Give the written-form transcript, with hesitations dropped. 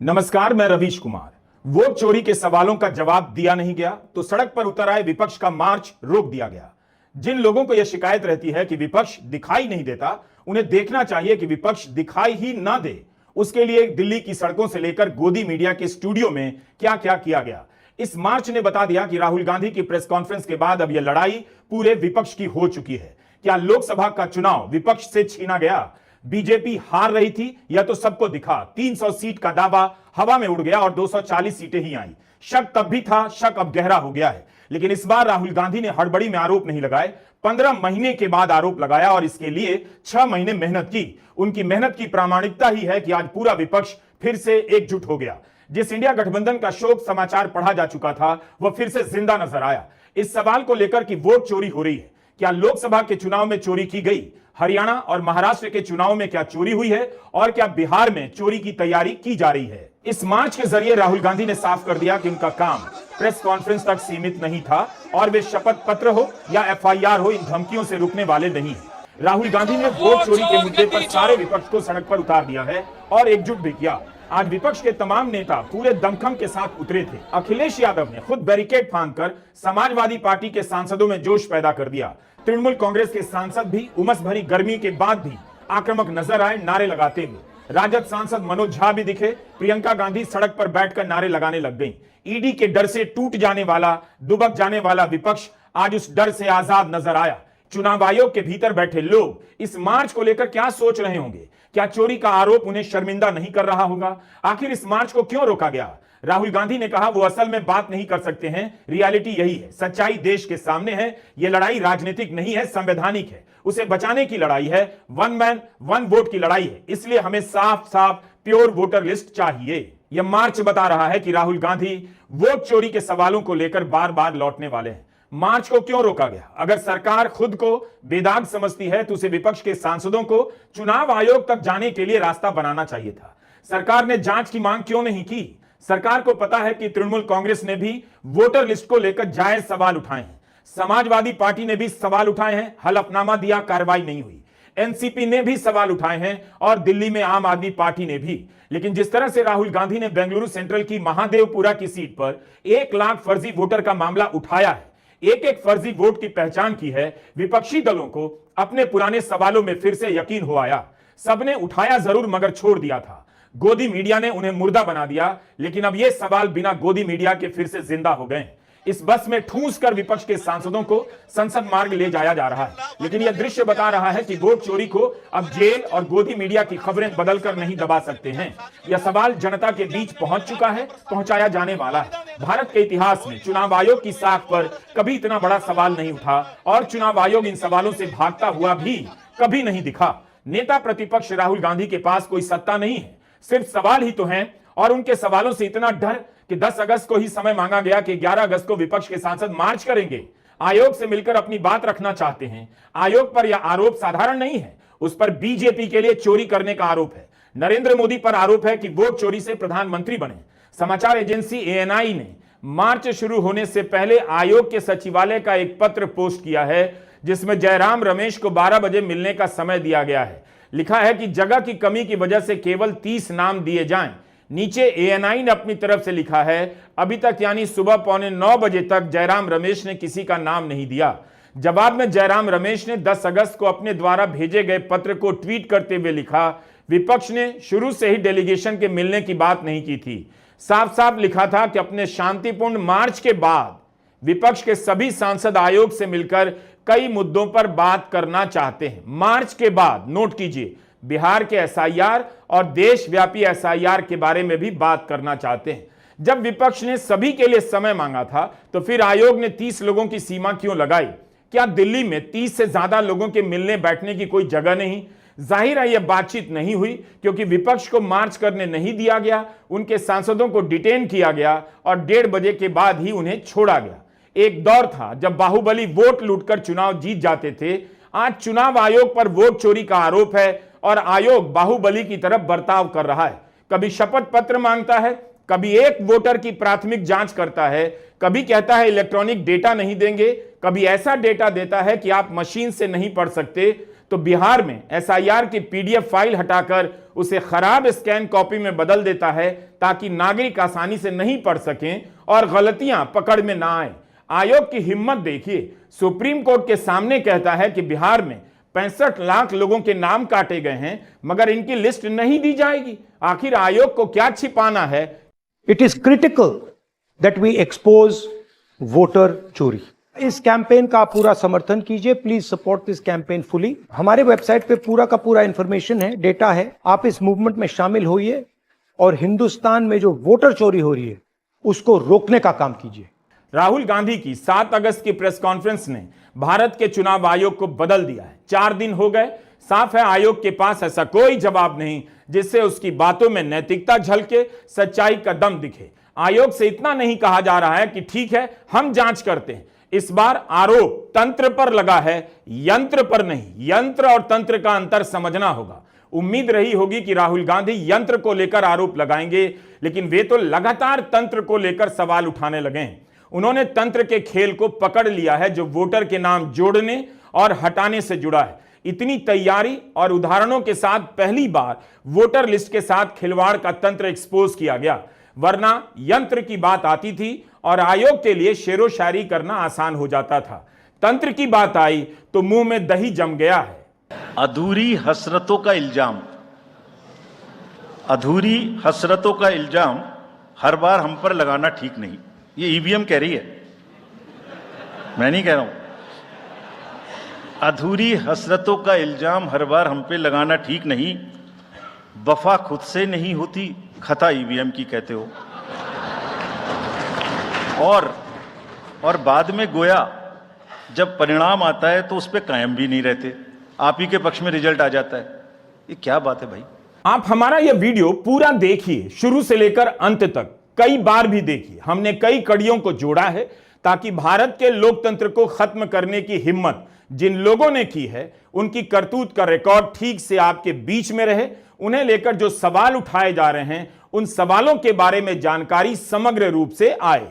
नमस्कार, मैं रवीश कुमार। वोट चोरी के सवालों का जवाब दिया नहीं गया तो सड़क पर उतर आए विपक्ष का मार्च रोक दिया गया। जिन लोगों को यह शिकायत रहती है कि विपक्ष दिखाई नहीं देता, उन्हें देखना चाहिए कि विपक्ष दिखाई ही ना दे, उसके लिए दिल्ली की सड़कों से लेकर गोदी मीडिया के स्टूडियो में क्या क्या किया गया। इस मार्च ने बता दिया कि राहुल गांधी की प्रेस कॉन्फ्रेंस के बाद अब यह लड़ाई पूरे विपक्ष की हो चुकी है। क्या लोकसभा का चुनाव विपक्ष से छीना गया? बीजेपी हार रही थी, यह तो सबको दिखा। 300 सीट का दावा हवा में उड़ गया और 240 सीटें ही आई। शक तब भी था, शक अब गहरा हो गया है। लेकिन इस बार राहुल गांधी ने हड़बड़ी में आरोप नहीं लगाए, 15 महीने के बाद आरोप लगाया और इसके लिए 6 महीने मेहनत की। उनकी मेहनत की प्रामाणिकता ही है कि आज पूरा विपक्ष फिर से एकजुट हो गया। जिस इंडिया गठबंधन का शोक समाचार पढ़ा जा चुका था, वह फिर से जिंदा नजर आया। इस सवाल को लेकर कि वोट चोरी हो रही है, क्या लोकसभा के चुनाव में चोरी की गई, हरियाणा और महाराष्ट्र के चुनाव में क्या चोरी हुई है और क्या बिहार में चोरी की तैयारी की जा रही है। इस मार्च के जरिए राहुल गांधी ने साफ कर दिया कि उनका काम प्रेस कॉन्फ्रेंस तक सीमित नहीं था और वे शपथ पत्र हो या एफआईआर हो, इन धमकियों से रुकने वाले नहीं है। राहुल गांधी ने वोट चोरी के मुद्दे पर सारे विपक्ष को सड़क पर उतार दिया है और एकजुट भी किया। आज विपक्ष के तमाम नेता पूरे दमखम के साथ उतरे थे। अखिलेश यादव ने खुद बैरिकेड फांदकर समाजवादी पार्टी के सांसदों में जोश पैदा कर दिया। तृणमूल कांग्रेस के सांसद भी उमस भरी गर्मी के बाद भी आक्रामक नजर आए, नारे लगाते हुए। राजद सांसद मनोज झा भी दिखे। प्रियंका गांधी सड़क पर बैठकर नारे लगाने लग गईं। ईडी के डर से टूट जाने वाला, दुबक जाने वाला विपक्ष आज उस डर से आजाद नजर आया। चुनाव आयोग के भीतर बैठे लोग इस मार्च को लेकर क्या सोच रहे होंगे? क्या चोरी का आरोप उन्हें शर्मिंदा नहीं कर रहा होगा? आखिर इस मार्च को क्यों रोका गया? राहुल गांधी ने कहा वो असल में बात नहीं कर सकते हैं। रियलिटी यही है, सच्चाई देश के सामने है। यह लड़ाई राजनीतिक नहीं है, संवैधानिक है। उसे बचाने की लड़ाई है, वन मैन वन वोट की लड़ाई है। इसलिए हमें साफ साफ प्योर वोटर लिस्ट चाहिए। यह मार्च बता रहा है कि राहुल गांधी वोट चोरी के सवालों को लेकर बार बार लौटने वाले हैं। मार्च को क्यों रोका गया? अगर सरकार खुद को बेदाग समझती है तो उसे विपक्ष के सांसदों को चुनाव आयोग तक जाने के लिए रास्ता बनाना चाहिए था। सरकार ने जांच की मांग क्यों नहीं की? सरकार को पता है कि तृणमूल कांग्रेस ने भी वोटर लिस्ट को लेकर जायज सवाल उठाए हैं। समाजवादी पार्टी ने भी सवाल उठाए हैं, हलफनामा दिया, कार्रवाई नहीं हुई। एनसीपी ने भी सवाल उठाए हैं और दिल्ली में आम आदमी पार्टी ने भी। लेकिन जिस तरह से राहुल गांधी ने बेंगलुरु सेंट्रल की महादेवपुरा की सीट पर 1 लाख फर्जी वोटर का मामला उठाया है, एक एक फर्जी वोट की पहचान की है, विपक्षी दलों को अपने पुराने सवालों में फिर से यकीन हो आया। सबने उठाया जरूर मगर छोड़ दिया था। गोदी मीडिया ने उन्हें मुर्दा बना दिया, लेकिन अब ये सवाल बिना गोदी मीडिया के फिर से जिंदा हो गए। इस बस में ठूंस कर विपक्ष के सांसदों को संसद मार्ग ले जाया जा रहा है। लेकिन यह दृश्य बता रहा है कि वोट चोरी को अब जेल और गोदी मीडिया की खबरें बदलकर नहीं दबा सकते हैं। यह सवाल जनता के बीच पहुंच चुका है, पहुंचाया जाने वाला है। भारत के इतिहास में चुनाव आयोग की साख पर कभी इतना बड़ा सवाल नहीं उठा और चुनाव आयोग इन सवालों से भागता हुआ भी कभी नहीं दिखा। नेता प्रतिपक्ष राहुल गांधी के पास कोई सत्ता नहीं है, सिर्फ सवाल ही तो हैं। और उनके सवालों से इतना डर कि 10 अगस्त को ही समय मांगा गया कि 11 अगस्त को विपक्ष के सांसद मार्च करेंगे। आयोग से मिलकर अपनी बात रखना चाहते हैं। आयोग पर यह आरोप साधारण नहीं है, उस पर बीजेपी के लिए चोरी करने का आरोप है। नरेंद्र मोदी पर आरोप है कि वोट चोरी से प्रधानमंत्री बने। समाचार एजेंसी एएनआई ने मार्च शुरू होने से पहले आयोग के सचिवालय का एक पत्र पोस्ट किया है, जिसमें जयराम रमेश को 12 बजे मिलने का समय दिया गया है। लिखा है कि जगह की कमी की वजह से केवल 30 नाम दिए जाएं। नीचे एएनआई ने अपनी तरफ से लिखा है, अभी तक यानी सुबह 8:45 बजे तक जयराम रमेश ने किसी का नाम नहीं दिया। जवाब में जयराम रमेश ने 10 अगस्त को अपने द्वारा भेजे गए पत्र को ट्वीट करते हुए लिखा, विपक्ष ने शुरू से ही डेलीगेशन के मिलने की बात नहीं की थी। साफ साफ लिखा था कि अपने शांतिपूर्ण मार्च के बाद विपक्ष के सभी सांसद आयोग से मिलकर कई मुद्दों पर बात करना चाहते हैं। मार्च के बाद नोट कीजिए, बिहार के एसआईआर और देशव्यापी एसआईआर के बारे में भी बात करना चाहते हैं। जब विपक्ष ने सभी के लिए समय मांगा था तो फिर आयोग ने 30 लोगों की सीमा क्यों लगाई? क्या दिल्ली में 30 से ज्यादा लोगों के मिलने बैठने की कोई जगह नहीं? जाहिर है यह बातचीत नहीं हुई क्योंकि विपक्ष को मार्च करने नहीं दिया गया, उनके सांसदों को डिटेन किया गया और 1:30 बजे के बाद ही उन्हें छोड़ा गया। एक दौर था जब बाहुबली वोट लूटकर चुनाव जीत जाते थे। आज चुनाव आयोग पर वोट चोरी का आरोप है और आयोग बाहुबली की तरफ बर्ताव कर रहा है। कभी शपथ पत्र मांगता है, कभी एक वोटर की प्राथमिक जांच करता है, कभी कहता है इलेक्ट्रॉनिक डेटा नहीं देंगे, कभी ऐसा डेटा देता है कि आप मशीन से नहीं पढ़ सकते। तो बिहार में एसआईआर की पीडीएफ फाइल हटाकर उसे खराब स्कैन कॉपी में बदल देता है ताकि नागरिक आसानी से नहीं पढ़ सकें और गलतियां पकड़ में ना आए। आयोग की हिम्मत देखिए, सुप्रीम कोर्ट के सामने कहता है कि बिहार में 65 लाख लोगों के नाम काटे गए हैं मगर इनकी लिस्ट नहीं दी जाएगी। आखिर आयोग को क्या छिपाना है? It is critical that we expose voter चोरी। इस कैंपेन का पूरा समर्थन कीजिए। Please support this campaign fully. हमारे वेबसाइट पे पूरा का पूरा इंफॉर्मेशन है, डेटा है। आप इस मूवमेंट में शामिल होइए और हिंदुस्तान में जो वोटर चोरी हो रही है उसको रोकने का काम कीजिए। राहुल गांधी की 7 अगस्त की प्रेस कॉन्फ्रेंस ने भारत के चुनाव आयोग को बदल दिया है। 4 दिन हो गए, साफ है आयोग के पास ऐसा कोई जवाब नहीं जिससे उसकी बातों में नैतिकता झलके, सच्चाई का दम दिखे। आयोग से इतना नहीं कहा जा रहा है कि ठीक है हम जांच करते हैं। इस बार आरोप तंत्र पर लगा है, यंत्र पर नहीं। यंत्र और तंत्र का अंतर समझना होगा। उम्मीद रही होगी कि राहुल गांधी यंत्र को लेकर आरोप लगाएंगे, लेकिन वे तो लगातार तंत्र को लेकर सवाल उठाने लगे हैं। उन्होंने तंत्र के खेल को पकड़ लिया है जो वोटर के नाम जोड़ने और हटाने से जुड़ा है। इतनी तैयारी और उदाहरणों के साथ पहली बार वोटर लिस्ट के साथ खिलवाड़ का तंत्र एक्सपोज किया गया, वरना यंत्र की बात आती थी और आयोग के लिए शेरो शायरी करना आसान हो जाता था। तंत्र की बात आई तो मुंह में दही जम गया है। अधूरी हसरतों का इल्जाम, अधूरी हसरतों का इल्जाम हर बार हम पर लगाना ठीक नहीं। ये ईवीएम कह रही है, मैं नहीं कह रहा हूं। अधूरी हसरतों का इल्जाम हर बार हम पे लगाना ठीक नहीं। वफा खुद से नहीं होती, खता ईवीएम की कहते हो। और बाद में गोया जब परिणाम आता है तो उस पर कायम भी नहीं रहते, आप ही के पक्ष में रिजल्ट आ जाता है। ये क्या बात है भाई? आप हमारा यह वीडियो पूरा देखिए, शुरू से लेकर अंत तक, कई बार भी देखिए। हमने कई कड़ियों को जोड़ा है ताकि भारत के लोकतंत्र को खत्म करने की हिम्मत जिन लोगों ने की है उनकी करतूत का रिकॉर्ड ठीक से आपके बीच में रहे। उन्हें लेकर जो सवाल उठाए जा रहे हैं उन सवालों के बारे में जानकारी समग्र रूप से आए।